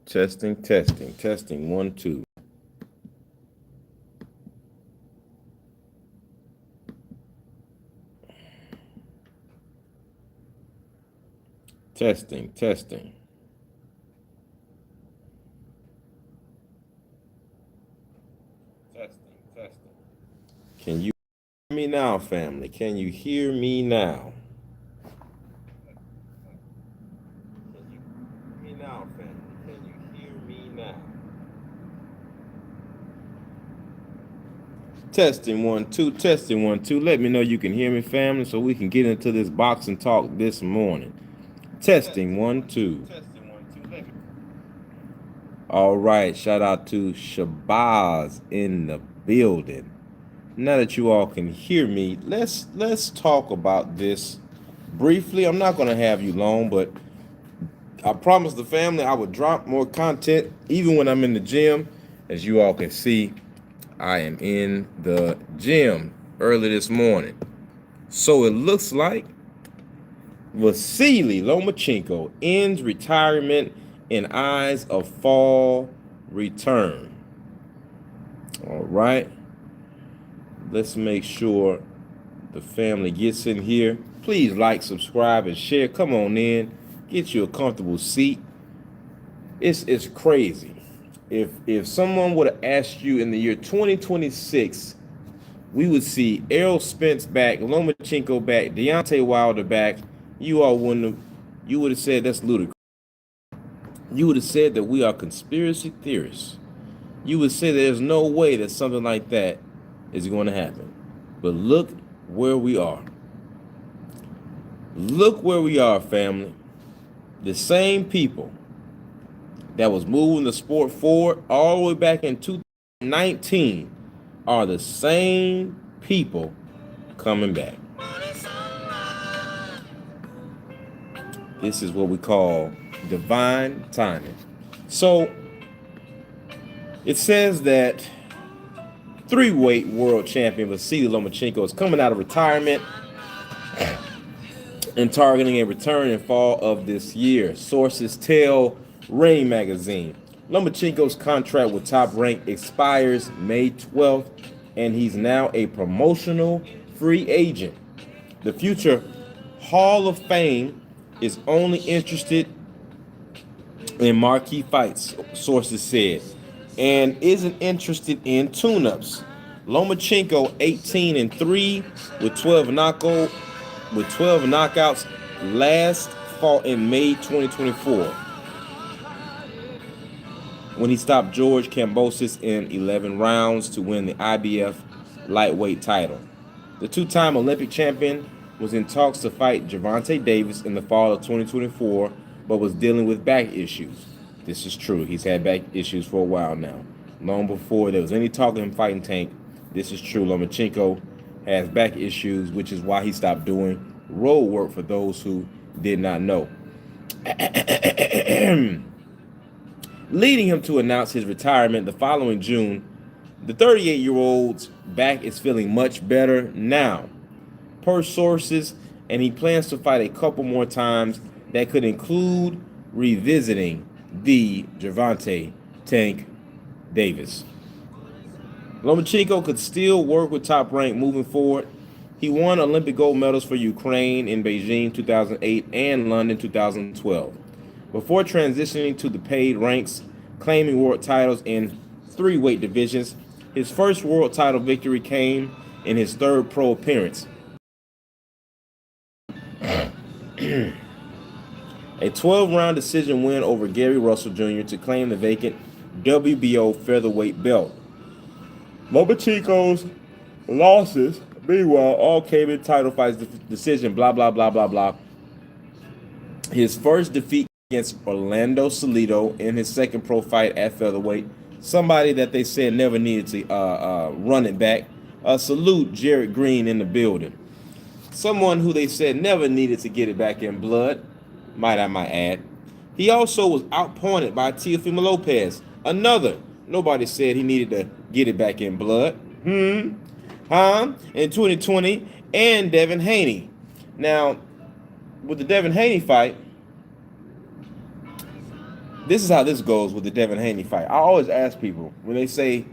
Testing, testing, testing. 1, 2. Testing, testing. Testing, testing. Can you hear me now, family? Can you hear me now? Can you hear me now, family? Can you hear me now? Testing 1, 2, testing 1, 2. Let me know you can hear me, family, so we can get into this boxing talk this morning. Testing 1, 2. All right, shout out to Shabazz in the building. Now that you all can hear me, let's talk about this briefly. I'm not going to have you long, but I promised the family I would drop more content even when I'm in the gym. As you all can see, I am in the gym early this morning. So it looks like Vasily Lomachenko ends retirement in eyes of fall return. All right. Let's make sure the family gets in here. Please like, subscribe, and share. Come on in. Get you a comfortable seat. It's crazy. If someone would have asked you in the year 2026, we would see Errol Spence back, Lomachenko back, Deontay Wilder back, you would have said that's ludicrous. You would have said that we are conspiracy theorists. You would say there's no way that something like that is going to happen. But look where we are. Look where we are, family. The same people that was moving the sport forward all the way back in 2019 are the same people coming back. This is what we call divine timing. So it says that 3-weight world champion Vasily Lomachenko is coming out of retirement and targeting a return in fall of this year. Sources tell Ring magazine. Lomachenko's contract with Top Rank expires May 12th, and he's now a promotional free agent. The future Hall of Fame is only interested in marquee fights, sources said, and isn't interested in tune-ups. Lomachenko 18-3 with 12 knockouts last fought in May 2024 when he stopped George Kambosos in 11 rounds to win the IBF lightweight title. The two-time Olympic champion was in talks to fight Gervonta Davis in the fall of 2024, but was dealing with back issues. This is true. He's had back issues for a while now. Long before there was any talk of him fighting Tank, this is true. Lomachenko has back issues, which is why he stopped doing road work, for those who did not know. Leading him to announce his retirement the following June, the 38-year-old's back is feeling much better now, per sources, and he plans to fight a couple more times that could include revisiting the Gervonta Tank Davis. Lomachenko could still work with Top Rank moving forward. He won Olympic gold medals for Ukraine in Beijing 2008 and London 2012. Before transitioning to the paid ranks, claiming world titles in 3-weight divisions, his first world title victory came in his third pro appearance. A 12-round decision win over Gary Russell Jr. to claim the vacant WBO featherweight belt. Lomachenko's losses, meanwhile, all came in title fights decision, blah, blah, blah, blah, blah. His first defeat against Orlando Salido in his second pro fight at featherweight, somebody that they said never needed to run it back. Salute Jared Green in the building. Someone who they said never needed to get it back in blood, might add. He also was outpointed by Teofimo Lopez, another. Nobody said he needed to get it back in blood. In 2020, and Devin Haney. Now, with the Devin Haney fight, this is how this goes with the Devin Haney fight. I always ask people when they say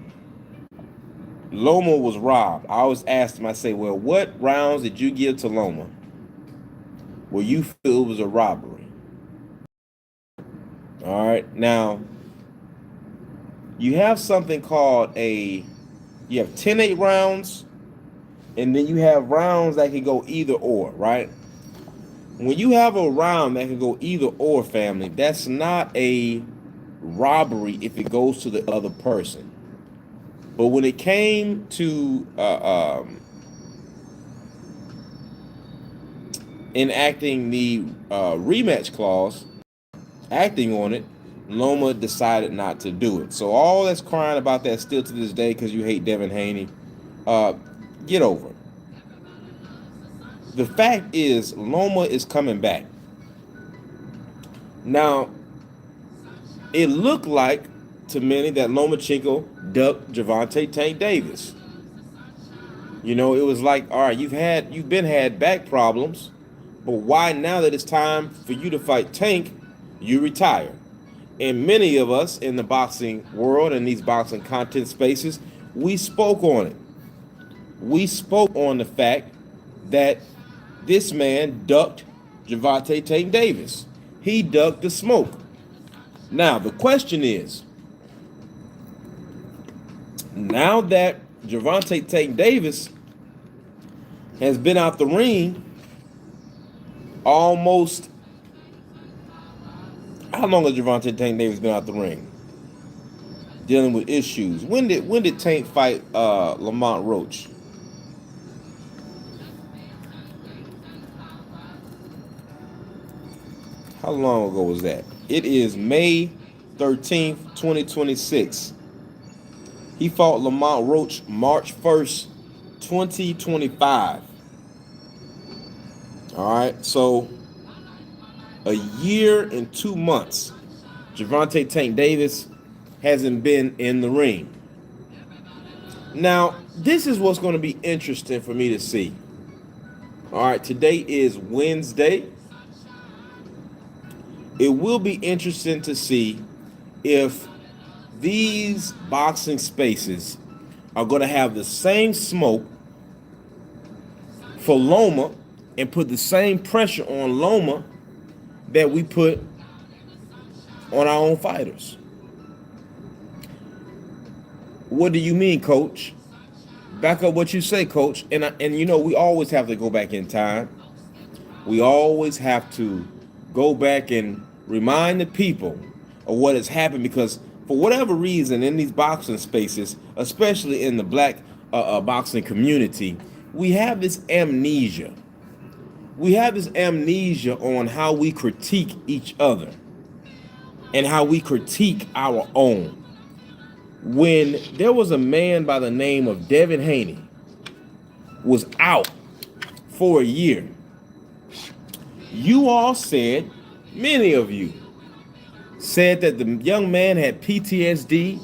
Loma was robbed. I always ask them. I say, well, what rounds did you give to Loma where you feel it was a robbery? All right. Now, you have something called you have 10-8 rounds, and then you have rounds that can go either or, right? When you have a round that can go either or, family, that's not a robbery if it goes to the other person. But when it came to enacting the rematch clause, acting on it, Loma decided not to do it. So all that's crying about that still to this day because you hate Devin Haney, get over it. The fact is, Loma is coming back. Now, it looked like to many that Lomachenko ducked Gervonta Tank Davis. You know, it was like, all right, you've had back problems, but why now that it's time for you to fight Tank, you retire? And many of us in the boxing world and these boxing content spaces, we spoke on it. We spoke on the fact that this man ducked Gervonta Tank Davis. He ducked the smoke. Now, the question is, now that Gervonta Tank Davis has been out the ring almost, how long has Gervonta Tank Davis been out the ring? Dealing with issues. When did Tank fight Lamont Roach? How long ago was that? It is May 13th, 2026. He fought Lamont Roach March 1st, 2025. All right, so a year and 2 months, Gervonta Tank Davis hasn't been in the ring. Now, this is what's going to be interesting for me to see. All right, today is Wednesday. It will be interesting to see if these boxing spaces are going to have the same smoke for Loma and put the same pressure on Loma that we put on our own fighters. What do you mean, Coach? Back up what you say, Coach. And you know, we always have to go back in time. We always have to go back and remind the people of what has happened, because for whatever reason in these boxing spaces, especially in the black boxing community, we have this amnesia. We have this amnesia on how we critique each other and how we critique our own. When there was a man by the name of Devin Haney was out for a year, you all said, many of you said that the young man had PTSD.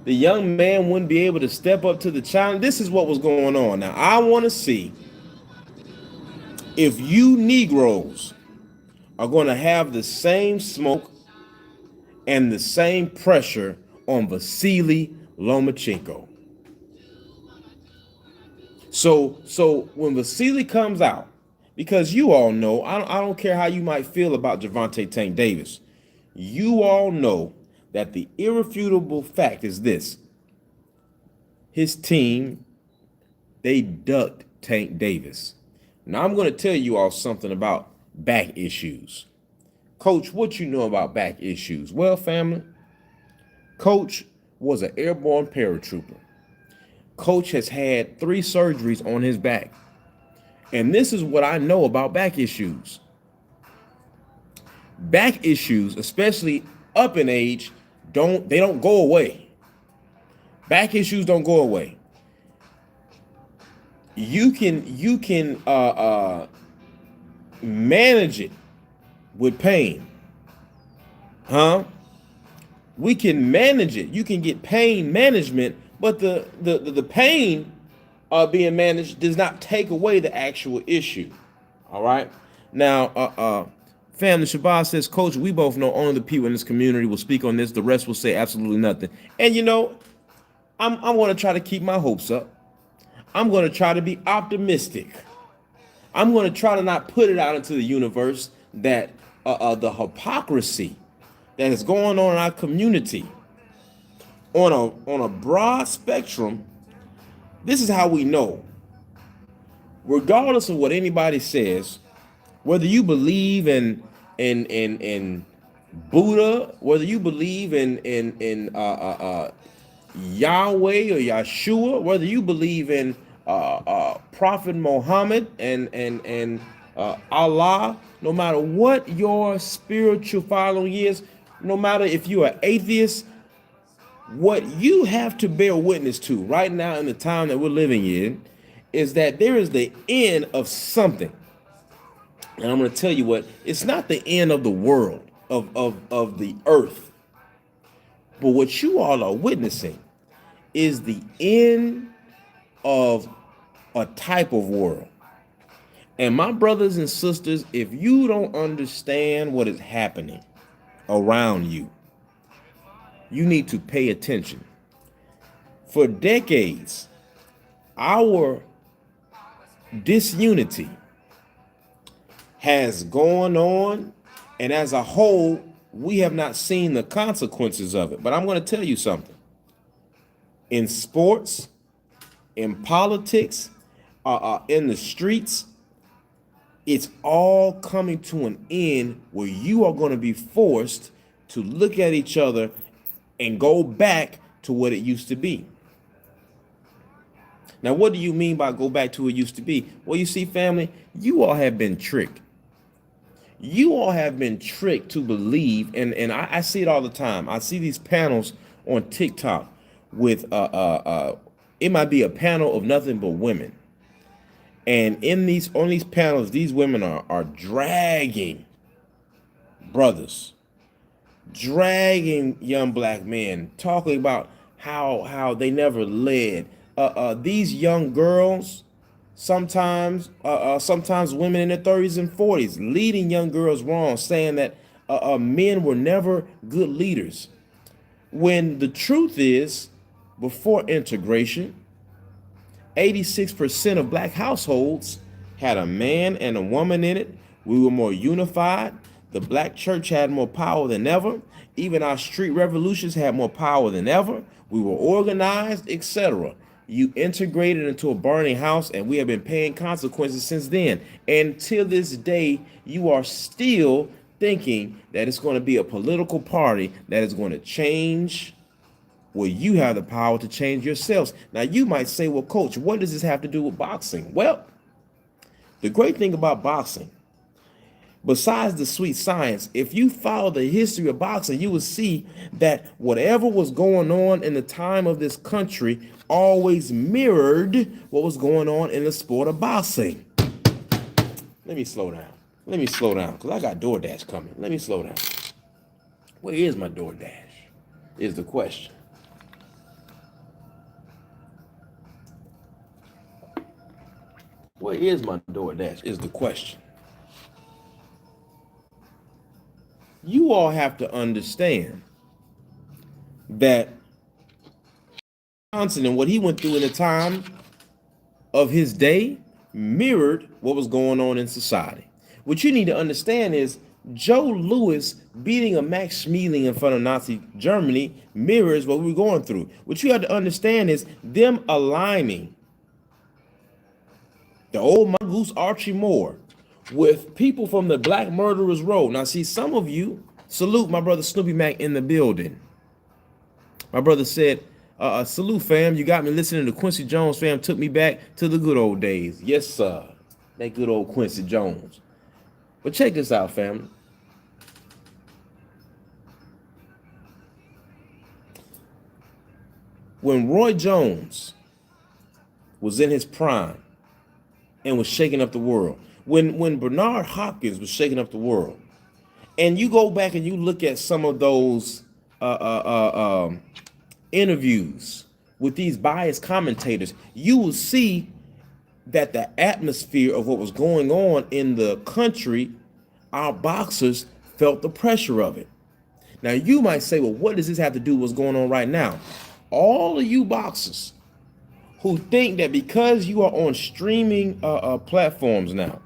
The young man wouldn't be able to step up to the challenge. This is what was going on. Now, I want to see if you Negroes are going to have the same smoke and the same pressure on Vasily Lomachenko. So when Vasily comes out, because you all know, I don't care how you might feel about Gervonta Tank Davis, you all know that the irrefutable fact is this: his team, they ducked Tank Davis. Now I'm going to tell you all something about back issues. Coach, what you know about back issues? Well, family, Coach was an airborne paratrooper. Coach has had 3 surgeries on his back. And this is what I know about back issues. Back issues, especially up in age, don't go away. Back issues don't go away. You can manage it with pain. Huh? We can manage it. You can get pain management, but the pain being managed does not take away the actual issue. All right. Now, Family Shabazz says, Coach, we both know only the people in this community will speak on this. The rest will say absolutely nothing. And you know, I'm going to try to keep my hopes up. I'm going to try to be optimistic. I'm going to try to not put it out into the universe that the hypocrisy that is going on in our community on a broad spectrum. This is how we know, regardless of what anybody says, whether you believe in Buddha, whether you believe in Yahweh or Yeshua, whether you believe in Prophet Muhammad and Allah, no matter what your spiritual following is, no matter if you're an atheist, what you have to bear witness to right now in the time that we're living in is that there is the end of something. And I'm going to tell you what, it's not the end of the world, of the earth. But what you all are witnessing is the end of a type of world. And my brothers and sisters, if you don't understand what is happening around you, you need to pay attention. For decades, our disunity has gone on, and as a whole, we have not seen the consequences of it. But I'm going to tell you something. In sports, in politics, in the streets, it's all coming to an end where you are going to be forced to look at each other and go back to what it used to be. Now, what do you mean by go back to what it used to be? Well, you see, family, you all have been tricked. You all have been tricked to believe, and I see it all the time. I see these panels on TikTok with it might be a panel of nothing but women. And on these panels, these women are dragging brothers, dragging young black men, talking about how they never led. These young girls, sometimes women in their 30s and 40s, leading young girls wrong, saying that men were never good leaders. When the truth is, before integration, 86% of black households had a man and a woman in it. We were more unified. The black church had more power than ever. Even our street revolutions had more power than ever. We were organized, etc. You integrated into a burning house, and we have been paying consequences since then. And till this day, you are still thinking that it's going to be a political party that is going to change. Well, you have the power to change yourselves. Now, you might say, well, Coach, what does this have to do with boxing? Well, the great thing about boxing, besides the sweet science, if you follow the history of boxing, you will see that whatever was going on in the time of this country always mirrored what was going on in the sport of boxing. Let me slow down. Because I got DoorDash coming. Let me slow down. Where is my DoorDash? Is the question. Where is my DoorDash is the question. You all have to understand that Johnson and what he went through in the time of his day mirrored what was going on in society. What you need to understand is Joe Louis beating a Max Schmeling in front of Nazi Germany mirrors what we were going through. What you have to understand is them aligning the old mongoose Archie Moore with people from the Black Murderers Row. Now, see, some of you salute my brother Snoopy Mac in the building. My brother said, salute, fam. You got me listening to Quincy Jones, fam. Took me back to the good old days. Yes, sir. That good old Quincy Jones. But check this out, family. When Roy Jones was in his prime and was shaking up the world, when Bernard Hopkins was shaking up the world, and you go back and you look at some of those interviews with these biased commentators, you will see that the atmosphere of what was going on in the country our boxers felt the pressure of it. Now, you might say, well, what does this have to do with what's going on right now? All of you boxers who think that because you are on streaming platforms now,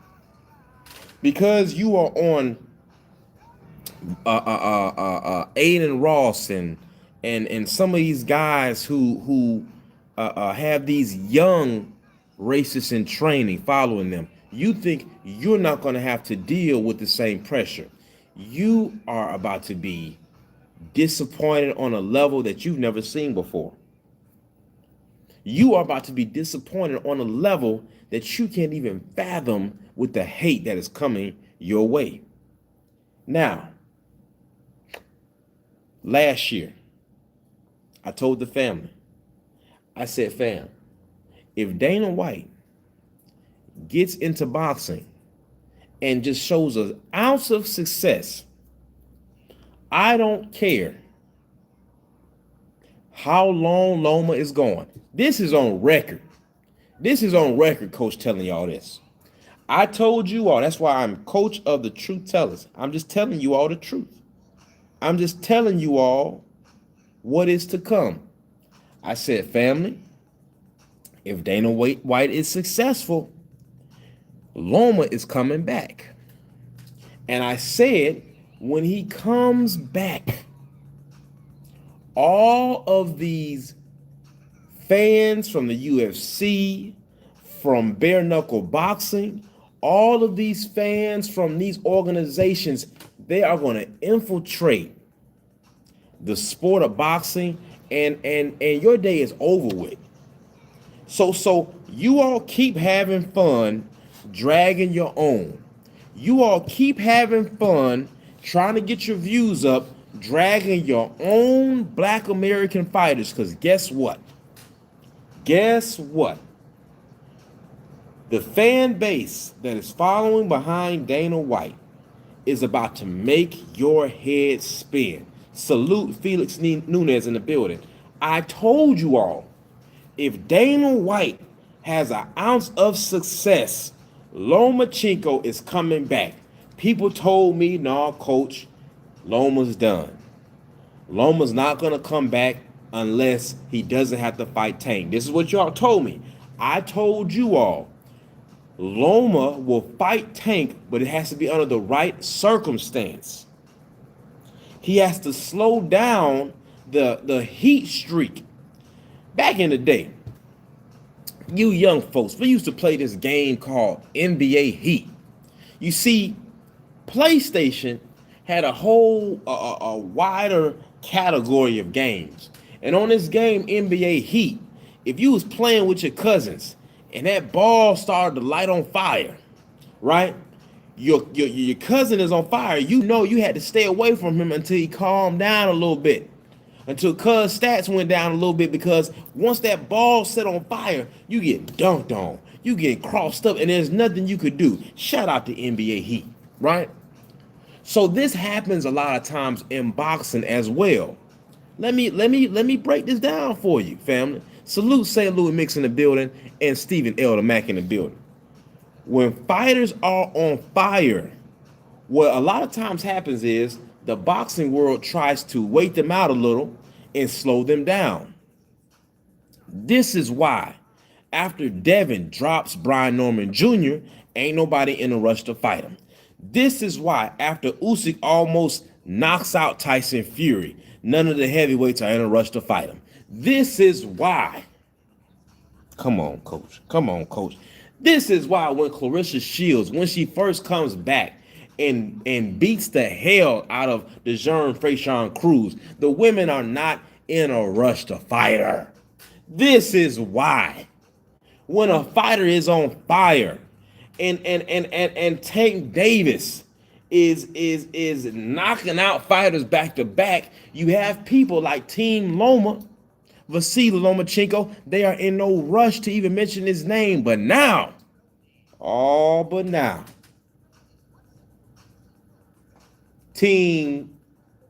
because you are on Aiden Ross and some of these guys who have these young racists in training following them, you think you're not going to have to deal with the same pressure. You are about to be disappointed on a level that you've never seen before. You are about to be disappointed on a level that you can't even fathom with the hate that is coming your way. Now, last year, I told the family, I said, fam, if Dana White gets into boxing and just shows an ounce of success, I don't care how long Loma is going. This is on record. This is on record, coach, telling y'all this. I told you all, that's why I'm coach of the truth tellers. I'm just telling you all the truth. I'm just telling you all what is to come. I said, family, if Dana White is successful, Loma is coming back. And I said, when he comes back, all of these fans from the UFC, from bare knuckle boxing, all of these fans from these organizations, they are going to infiltrate the sport of boxing, and your day is over with. So you all keep having fun dragging your own. You all keep having fun trying to get your views up, dragging your own Black American fighters, because guess what? Guess what? The fan base that is following behind Dana White is about to make your head spin. Salute Felix Nunez in the building. I told you all, if Dana White has an ounce of success, Lomachenko is coming back. People told me, no, coach, Loma's done. Loma's not going to come back unless he doesn't have to fight Tank. This is what y'all told me. I told you all, Loma will fight Tank, but it has to be under the right circumstance. He has to slow down the heat streak. Back in the day, you young folks, we used to play this game called NBA Heat. You see, PlayStation had a whole a wider category of games. And on this game, NBA Heat, if you was playing with your cousins and that ball started to light on fire, right? Your cousin is on fire. You know you had to stay away from him until he calmed down a little bit. Until cuz stats went down a little bit, because once that ball set on fire, you get dunked on. You get crossed up and there's nothing you could do. Shout out to NBA Heat, right? So this happens a lot of times in boxing as well. Let me break this down for you, family. Salute St. Louis Mix in the building and Stephen Elder Mack in the building. When fighters are on fire, what a lot of times happens is the boxing world tries to wait them out a little and slow them down. This is why after Devin drops Brian Norman Jr., ain't nobody in a rush to fight him. This is why after Usyk almost knocks out Tyson Fury, none of the heavyweights are in a rush to fight him. This is why. Come on, coach. Come on, coach. This is why when Clarissa Shields, when she first comes back and beats the hell out of DeJean Freyshawn Cruz, the women are not in a rush to fight her. This is why. When a fighter is on fire and Tank Davis is knocking out fighters back to back, you have people like Team Loma, Vasily Lomachenko, they are in no rush to even mention his name. But now, Team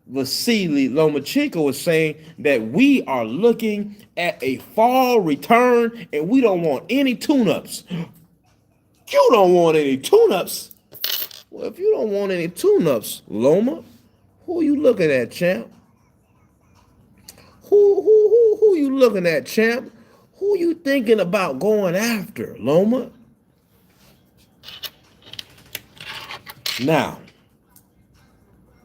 Vasily Lomachenko is saying that we are looking at a fall return and we don't want any tune-ups. You don't want any tune-ups. Well, if you don't want any tune-ups, Loma, who you looking at, champ? Who you looking at, champ? Who you thinking about going after, Loma? Now,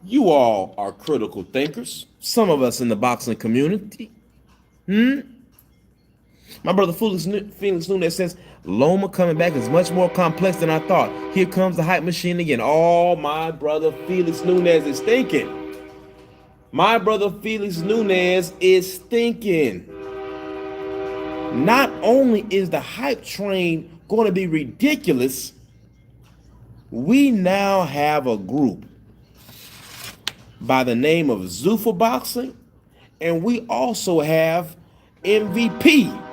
you all are critical thinkers. Some of us in the boxing community. My brother Felix Nunez says, Loma coming back is much more complex than I thought. Here comes the hype machine again. All my brother Felix Nunez is thinking. My brother Felix Nunez is thinking. Not only is the hype train going to be ridiculous, we now have a group by the name of Zuffa Boxing, and we also have MVP,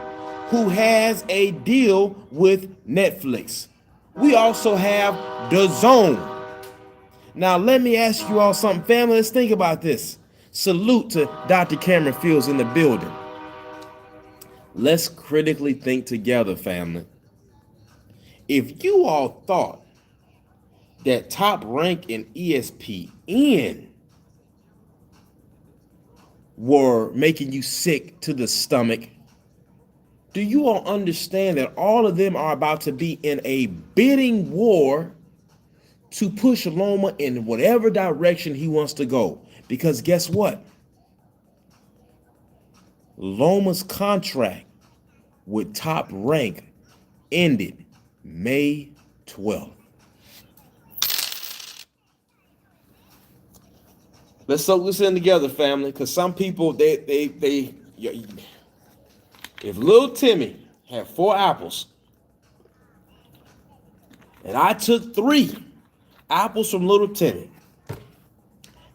who has a deal with Netflix. We also have DAZN. Now, let me ask you all something, family. Let's think about this. Salute to Dr. Cameron Fields in the building. Let's critically think together, family. If you all thought that Top Rank and ESPN were making you sick to the stomach, do you all understand that all of them are about to be in a bidding war to push Loma in whatever direction he wants to go? Because guess what? Loma's contract with Top Rank ended May 12th. Let's soak this in together, family, because some people, if little Timmy had 4 apples and I took 3 apples from little Timmy,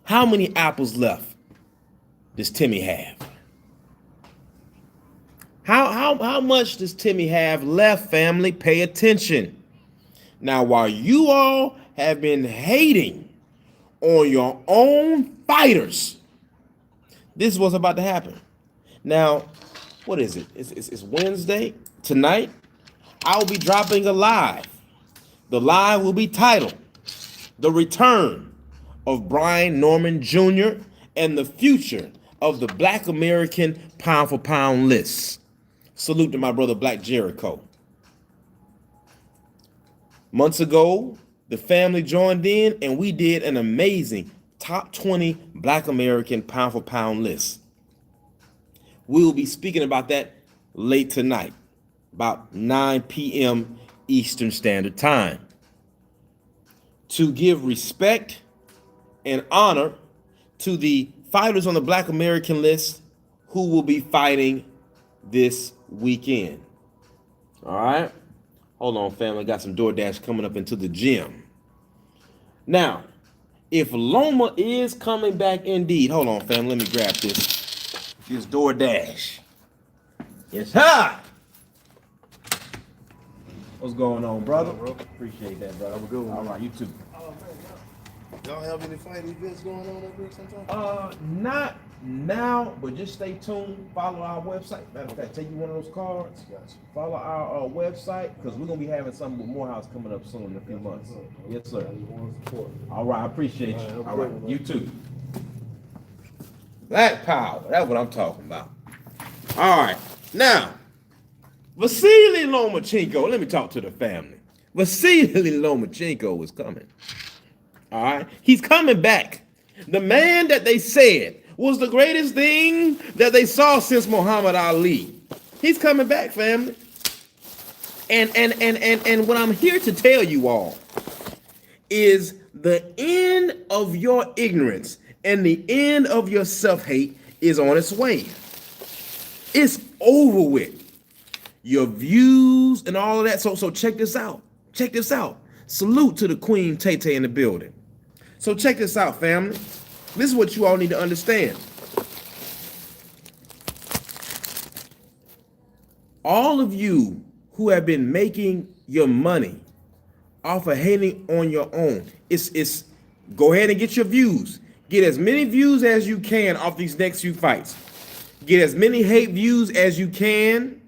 how many apples left does Timmy have? How much does Timmy have left, family? Pay attention. Now, while you all have been hating on your own fighters, this is what's about to happen. Now, what is it? It's Wednesday. Tonight, I will be dropping a live. The live will be titled The Return of Brian Norman Jr. and the Future of the Black American Pound for Pound List. Salute to my brother Black Jericho. Months ago, the family joined in and we did an amazing top 20 Black American Pound for Pound list. We will be speaking about that late tonight, about 9 p.m. Eastern Standard Time. To give respect and honor to the fighters on the Black American list who will be fighting this weekend. All right? Hold on, family. Got some DoorDash coming up into the gym. Now, if Loma is coming back indeed, hold on, family. Let me grab this. This DoorDash. Yes, sir. What's going on, brother? Bro. Appreciate that, brother. Have a good one. All right, you too. Y'all have any fight events going on up here sometime? Not now, but just stay tuned. Follow our website. Matter of fact, take you one of those cards. Gotcha. Follow our website, because we're gonna be having something with Morehouse coming up soon in a few months. Yes, sir. All right, I appreciate you. All right, you too. Black power. That's what I'm talking about. All right, now Vasily Lomachenko. Let me talk to the family. Vasily Lomachenko is coming. All right, he's coming back. The man that they said was the greatest thing that they saw since Muhammad Ali. He's coming back, family. And what I'm here to tell you all is the end of your ignorance and the end of your self-hate is on its way. It's over with. Your views and all of that. So check this out. Check this out. Salute to the Queen Tay-Tay in the building. So check this out, family. This is what you all need to understand. All of you who have been making your money off of hating on your own, it's go ahead and get your views. Get as many views as you can off these next few fights. Get as many hate views as you can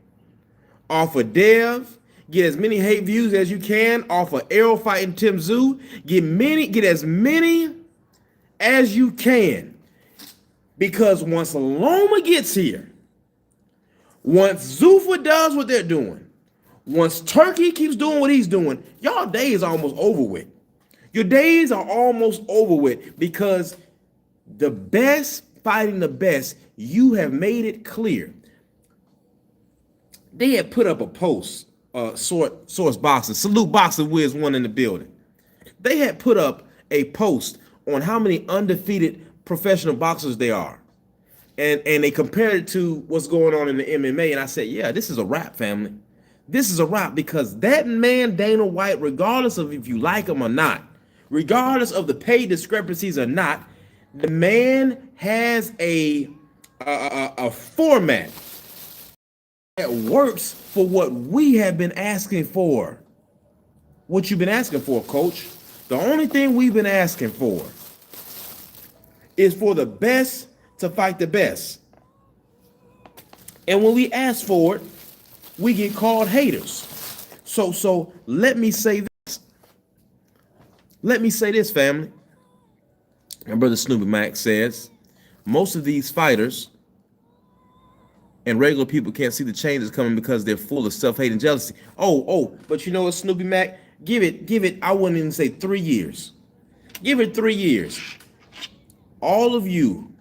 off of Dev. Get as many hate views as you can off of Arrow fighting Tim Zoo. Get as many as you can. Because once Loma gets here, once Zuffa does what they're doing, once Turkey keeps doing what he's doing, y'all days are almost over with. Your days are almost over with because the best fighting the best, you have made it clear. They had put up a post, Source Boxing, Salute Boxing Wiz one in the building. They had put up a post on how many undefeated professional boxers they are. And they compared it to what's going on in the MMA. And I said, yeah, this is a wrap, family. This is a wrap because that man, Dana White, regardless of if you like him or not, regardless of the pay discrepancies or not, the man has a format that works for what we have been asking for. What you've been asking for, Coach. The only thing we've been asking for is for the best to fight the best. And when we ask for it, we get called haters. So let me say this. Let me say this, family. My brother Snoopy Mac says, most of these fighters and regular people can't see the changes coming because they're full of self-hate and jealousy. But you know what, Snoopy Mac? Give it, I wouldn't even say 3 years. Give it 3 years. All of you,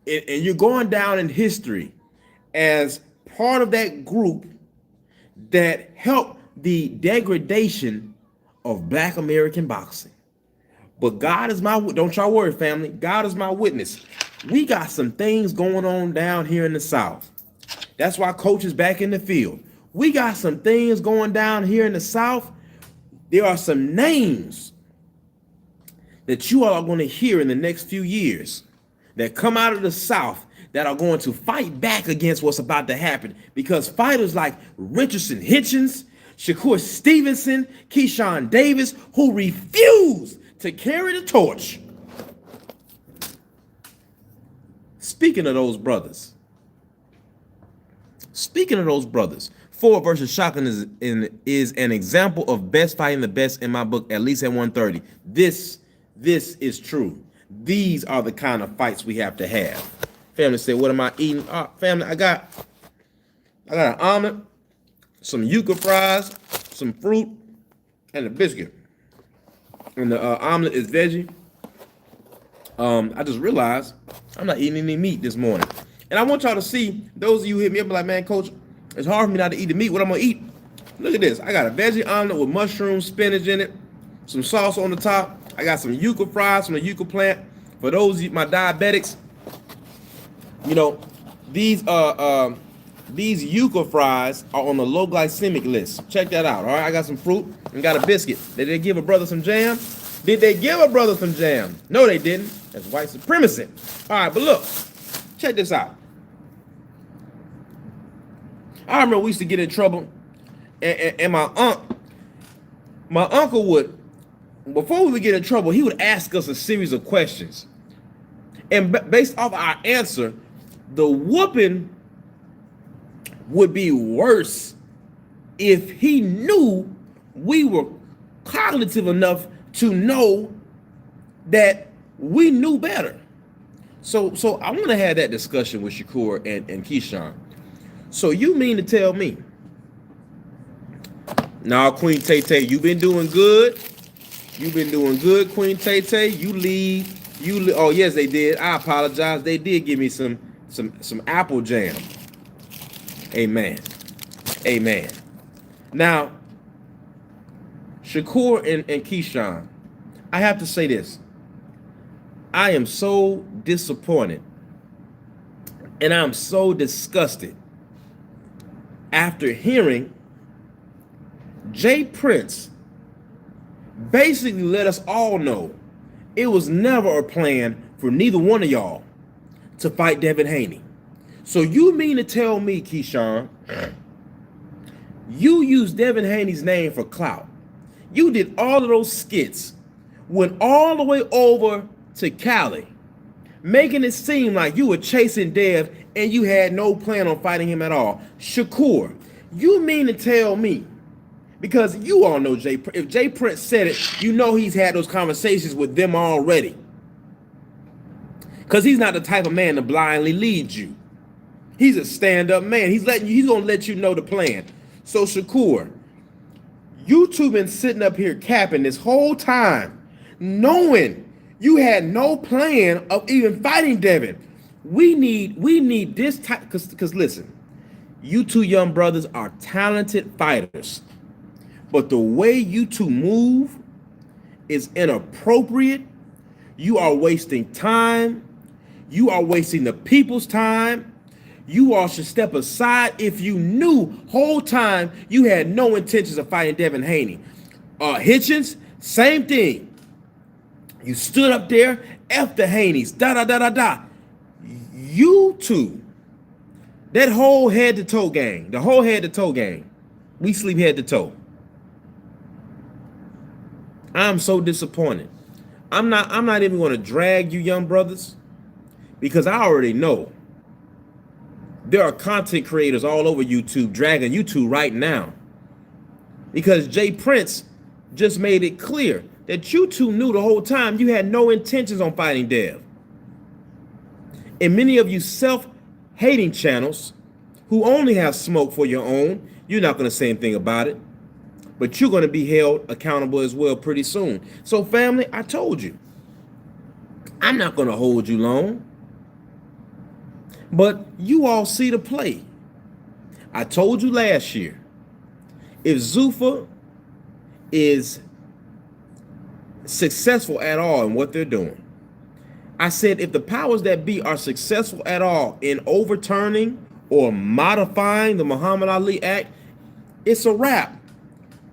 and you're going down in history as part of that group that helped the degradation of Black American boxing. But God is my, don't y'all worry, family. God is my witness. We got some things going on down here in the South. That's why Coach is back in the field. We got some things going down here in the South. There are some names that you all are going to hear in the next few years that come out of the South that are going to fight back against what's about to happen, because fighters like Richardson Hitchens, Shakur Stevenson, Keyshawn Davis, who refuse to carry the torch. Speaking of those brothers, Ford versus Shotgun is an example of best fighting the best in my book, at least at 130. This is true. These are the kind of fights we have to have. Family said, what am I eating? Family, I got an omelet, some yuca fries, some fruit, and a biscuit. And the omelet is veggie. I just realized I'm not eating any meat this morning. And I want y'all to see, those of you who hit me up like, man, Coach, it's hard for me not to eat the meat. What I'm going to eat? Look at this. I got a veggie omelet with mushrooms, spinach in it, some sauce on the top. I got some yuca fries from the yuca plant. For those of you, my diabetics, you know, these yuca fries are on the low glycemic list. Check that out, all right? I got some fruit and got a biscuit. Did they give a brother some jam? Did they give a brother some jam? No, they didn't. That's white supremacy. All right, but look, check this out. I remember we used to get in trouble, and my uncle would, before we would get in trouble, he would ask us a series of questions. And based off our answer, the whooping would be worse if he knew we were cognitive enough to know that we knew better. So I want to have that discussion with Shakur and Keyshawn. So you mean to tell me, nah, Queen Tay-Tay, you've been doing good. You've been doing good, Queen Tay-Tay. You leave. Oh, yes, they did. I apologize. They did give me some apple jam. Amen. Amen. Now, Shakur and Keyshawn, I have to say this. I am so disappointed and I'm so disgusted after hearing Jay Prince basically let us all know it was never a plan for neither one of y'all to fight Devin Haney. So you mean to tell me, Keyshawn, you used Devin Haney's name for clout? You did all of those skits, went all the way over to Cali, making it seem like you were chasing Dev and you had no plan on fighting him at all. Shakur, you mean to tell me Because you all know if Jay Prince said it, you know he's had those conversations with them already. Because he's not the type of man to blindly lead you. He's a stand-up man. He's gonna let you know the plan. So Shakur, you two been sitting up here capping this whole time, knowing you had no plan of even fighting Devin. We need this type, because listen, you two young brothers are talented fighters. But the way you two move is inappropriate. You are wasting time. You are wasting the people's time. You all should step aside if you knew whole time you had no intentions of fighting Devin Haney. Hitchens, same thing. You stood up there, F the Haneys, da-da-da-da-da. You two, that whole head-to-toe gang, the whole head-to-toe gang, we sleep head-to-toe. I'm so disappointed. I'm not even going to drag you young brothers, because I already know there are content creators all over YouTube dragging you two right now. Because Jay Prince just made it clear that you two knew the whole time you had no intentions on fighting Dev. And many of you self-hating channels who only have smoke for your own, you're not going to say anything about it. But you're going to be held accountable as well pretty soon. So family, I told you, I'm not going to hold you long. But you all see the play. I told you last year, if Zuffa is successful at all in what they're doing, I said if the powers that be are successful at all in overturning or modifying the Muhammad Ali Act, it's a wrap.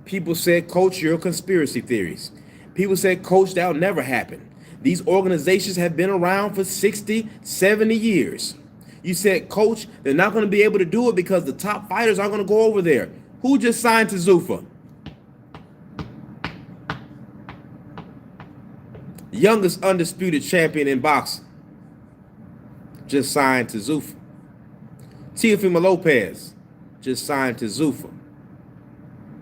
People said, Coach, you're conspiracy theories. People said, Coach, that'll never happen. These organizations have been around for 60, 70 years. You said, Coach, they're not going to be able to do it because the top fighters aren't going to go over there. Who just signed to Zuffa? Youngest undisputed champion in boxing just signed to Zuffa. Teofimo Lopez just signed to Zuffa.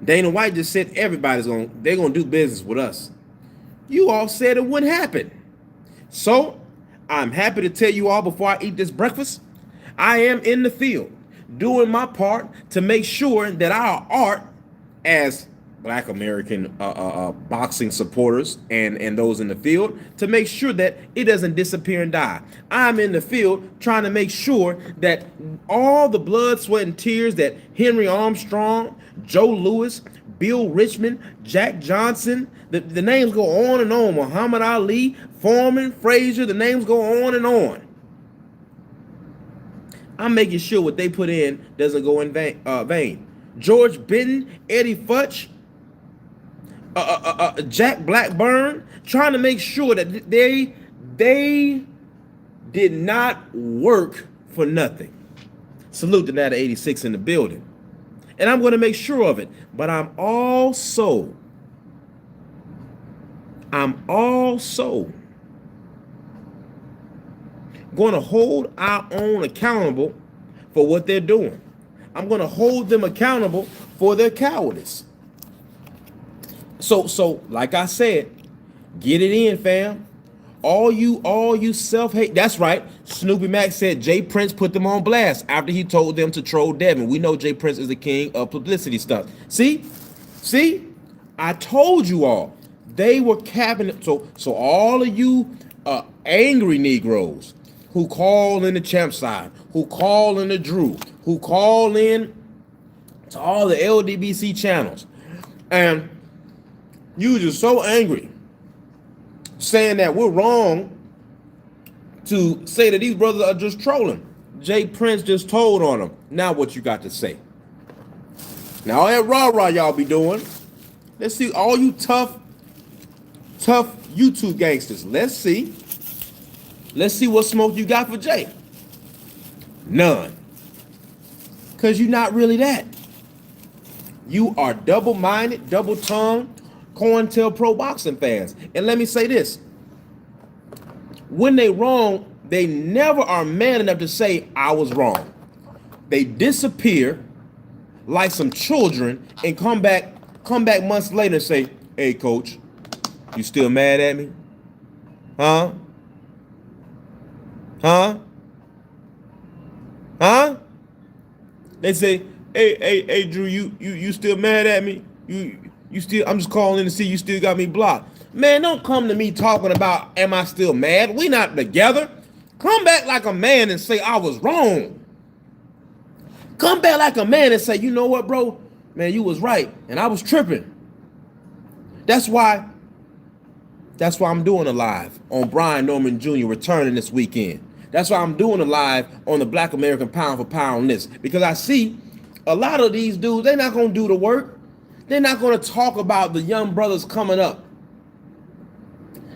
Dana White just said they're going to do business with us. You all said it wouldn't happen. So I'm happy to tell you all before I eat this breakfast, I am in the field doing my part to make sure that our art as Black American boxing supporters and those in the field, to make sure that it doesn't disappear and die. I'm in the field trying to make sure that all the blood, sweat, and tears that Henry Armstrong, Joe Louis, Bill Richmond, Jack Johnson, the names go on and on, Muhammad Ali, Foreman, Frazier, the names go on and on. I'm making sure what they put in doesn't go in vain. George Benton, Eddie Futch, Jack Blackburn, trying to make sure that they did not work for nothing. Salute to that 86 in the building. And I'm going to make sure of it. But I'm also going to hold our own accountable for what they're doing. I'm going to hold them accountable for their cowardice. So like I said, get it in, fam. All you self-hate. That's right. Snoopy Mac said Jay Prince put them on blast after he told them to troll Devin. We know Jay Prince is the king of publicity stuff. See? I told you all. They were capping it. So all of you angry Negroes who call in the champ side, who call in the Drew, who call in to all the LDBC channels, and you just so angry, saying that we're wrong to say that these brothers are just trolling. Jay Prince just told on them. Now what you got to say? Now all that rah-rah y'all be doing, let's see all you tough YouTube gangsters. Let's see what smoke you got for Jay. None. Because you're not really that. You are double-minded, double-tongued, COINTELPRO boxing fans. And let me say this. When they wrong, they never are man enough to say, I was wrong. They disappear like some children and come back Come back months later and say, hey, coach, you still mad at me? Huh? Huh? Huh? They say, hey, Drew, you still mad at me? You still? I'm just calling in to see you still got me blocked. Man, don't come to me talking about am I still mad? We not together. Come back like a man and say I was wrong. Come back like a man and say, you know what, bro? Man, you was right, and I was tripping. That's why I'm doing a live on Brian Norman Jr. returning this weekend. That's why I'm doing a live on the Black American Pound for Pound list. Because I see a lot of these dudes, they're not going to do the work. They're not going to talk about the young brothers coming up.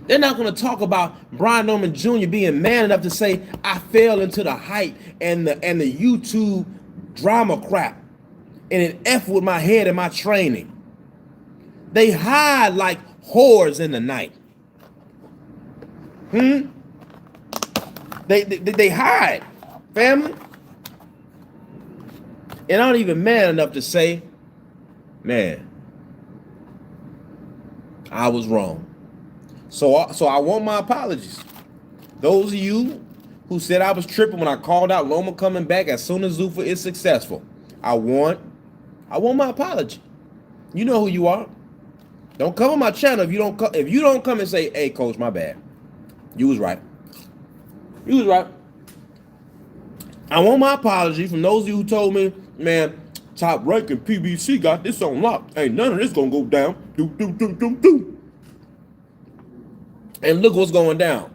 They're not going to talk about Brian Norman Jr. being man enough to say, I fell into the hype and the YouTube drama crap and it F with my head and my training. They hide like whores in the night. They hide, family. And I'm not even man enough to say, man, I was wrong. So I want my apologies. Those of you who said I was tripping when I called out Loma coming back as soon as Zuffa is successful, I want my apology. You know who you are. Don't come on my channel if you don't come and say, hey, coach, my bad. You was right. You was right. I want my apology from those of you who told me, man, Top Ranking PBC got this on lock. Ain't none of this gonna go down. Do. And look what's going down.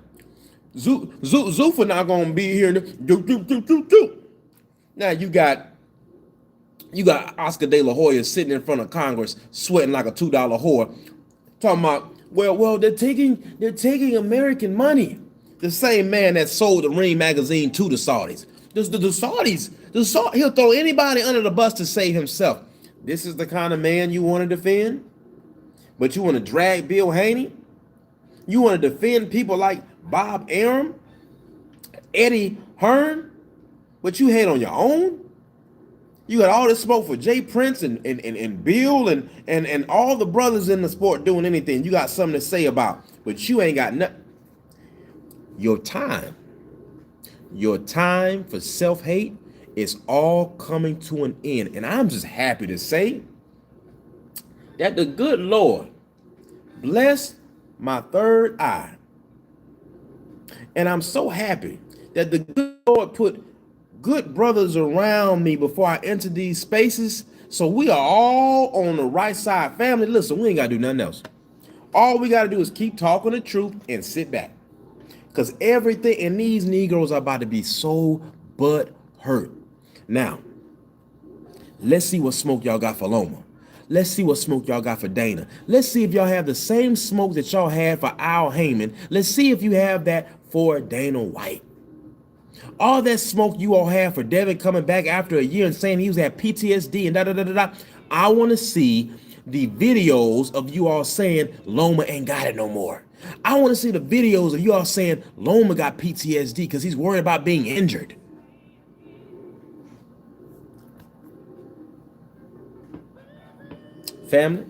Zuffa not gonna be here. Do. Now you got Oscar De La Hoya sitting in front of Congress sweating like a $2 whore, talking about, well, they're taking American money. The same man that sold the Ring magazine to the Saudis. The Saudis, he'll throw anybody under the bus to save himself. This is the kind of man you want to defend? But you want to drag Bill Haney? You want to defend people like Bob Arum, Eddie Hearn? But you hate on your own? You got all this smoke for Jay Prince and Bill and all the brothers in the sport doing anything. You got something to say about, but you ain't got nothing. Your time for self-hate is all coming to an end. And I'm just happy to say that the good Lord blessed my third eye. And I'm so happy that the good Lord put good brothers around me before I enter these spaces. So we are all on the right side. Family, listen, we ain't got to do nothing else. All we got to do is keep talking the truth and sit back. Because everything, and these Negroes are about to be so butt hurt. Now, let's see what smoke y'all got for Loma. Let's see what smoke y'all got for Dana. Let's see if y'all have the same smoke that y'all had for Al Heyman. Let's see if you have that for Dana White. All that smoke you all have for Devin coming back after a year and saying he was at PTSD and da. I want to see the videos of you all saying Loma ain't got it no more. I want to see the videos of you all saying Loma got PTSD because he's worried about being injured. Family,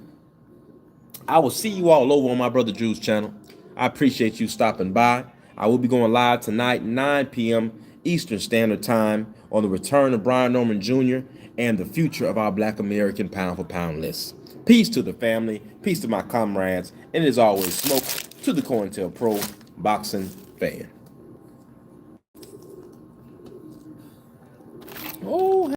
I will see you all over on my brother Drew's channel. I appreciate you stopping by. I will be going live tonight, 9 p.m. Eastern Standard Time, on the return of Brian Norman Jr. and the future of our Black American Pound for Pound list. Peace to the family, peace to my comrades, and as always, smoke to the COINTELPRO boxing fan.